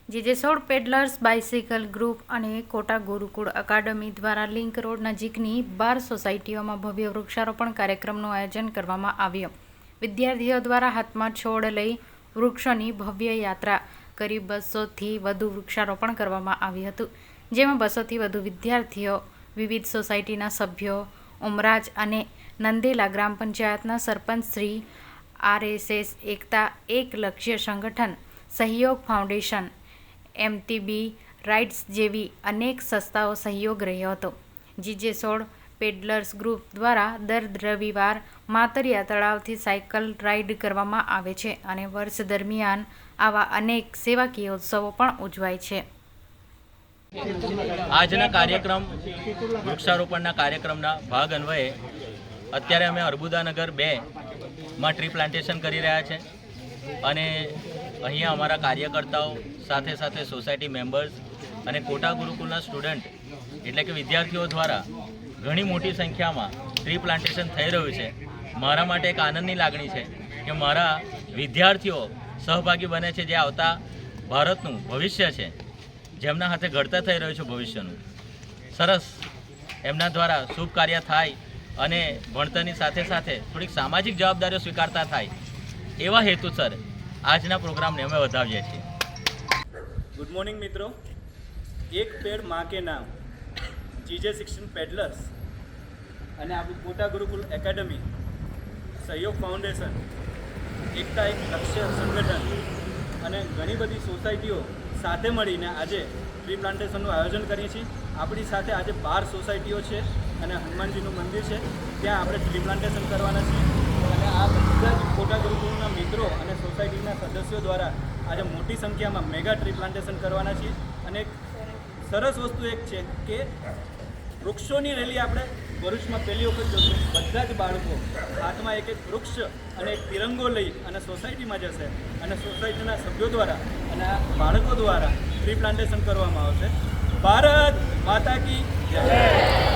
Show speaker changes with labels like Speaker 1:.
Speaker 1: જીજેસોડ peddlers bicycle group અને quota ગુરુકુળ અકાદમી દ્વારા link road નજીકની 12 સોસાયટીઓમાં ભવ્ય વૃક્ષારોપણ કાર્યક્રમનું આયોજન કરવામાં આવ્યું. વિદ્યાર્થીઓ દ્વારા હાથમાં છોડ લઈ વૃક્ષોની ભવ્ય યાત્રા કરી 200થી વધુ વૃક્ષારોપણ કરવામાં આવ્યું હતું, જેમાં 200થી વધુ વિદ્યાર્થીઓ, વિવિધ સોસાયટીના સભ્યો, ઉમરાજ અને નંદેલા ગ્રામ પંચાયતના સરપંચ શ્રી, RSS એકતા એક લક્ષ્ય સંગઠન, સહયોગ ફાઉન્ડેશન, MTB રાઇટ્સ જેવી અનેક સંસ્થાઓ સહયોગ રહ્યો હતો. જીજેસોડ પેડલર્સ ગ્રુપ દ્વારા દર રવિવાર માતરિયા તળાવથી સાયકલ રાઇડ કરવામાં આવે છે અને વર્ષ દરમિયાન આવા અનેક સેવાકીય ઉત્સવો પણ ઉજવાય છે.
Speaker 2: આજના કાર્યક્રમ વૃક્ષારોપણના કાર્યક્રમના ભાગ અન્વયે અત્યારે અમે અર્બુદાનગર 2માં ટ્રી પ્લાન્ટેશન કરી રહ્યા છે અને અહીંયા અમારા કાર્યકર્તાઓ સાથે સાથે સોસાયટી મેમ્બર્સ અને કોટા ગુરુકુલના સ્ટુડન્ટ એટલે કે વિદ્યાર્થીઓ દ્વારા ઘણી મોટી સંખ્યામાં ટ્રી પ્લાન્ટેશન થઈ રહ્યું છે. મારા માટે એક આનંદની લાગણી છે કે મારા વિદ્યાર્થીઓ સહભાગી બને છે, જે આવતા ભારતનું ભવિષ્ય છે, જેમના હાથે ઘડતર થઈ રહ્યું છે ભવિષ્યનું. સરસ, એમના દ્વારા શુભ કાર્ય થાય અને ભણતરની સાથે સાથે થોડીક સામાજિક જવાબદારીઓ સ્વીકારતા થાય એવા હેતુસર આજના પ્રોગ્રામને અમે વધાવીએ છીએ.
Speaker 3: ગુડ મોર્નિંગ મિત્રો. એક પેડ માં કે નામ, GJ16 પેડલર્સ અને આપણું કોટા ગુરુકુલ એકેડમી, સહયોગ ફાઉન્ડેશન, એકતા એક લક્ષ્ય સંગઠન અને ઘણી બધી સોસાયટીઓ સાથે મળીને આજે ટ્રી પ્લાન્ટેશનનું આયોજન કરીએ છીએ. આપણી સાથે આજે 12 સોસાયટીઓ છે અને હનુમાનજીનું મંદિર છે, ત્યાં આપણે ટ્રી પ્લાન્ટેશન કરવાના છીએ અને આ બધા જ કોટા ગુરુકુળના મિત્રો અને સોસાયટીના સદસ્યો દ્વારા આજે મોટી સંખ્યામાં મેગા ટ્રી પ્લાન્ટેશન કરવાના છીએ. અને એક સરસ વસ્તુ એક છે કે વૃક્ષોની રેલી આપણે ભરૂચમાં પહેલી વખત જોશું. બધા જ બાળકો હાથમાં એક વૃક્ષ અને એક તિરંગો લઈ અને સોસાયટીમાં જશે અને સોસાયટીના સભ્યો દ્વારા અને આ બાળકો દ્વારા ટ્રી પ્લાન્ટેશન કરવામાં આવશે. ભારત માતા કી જય.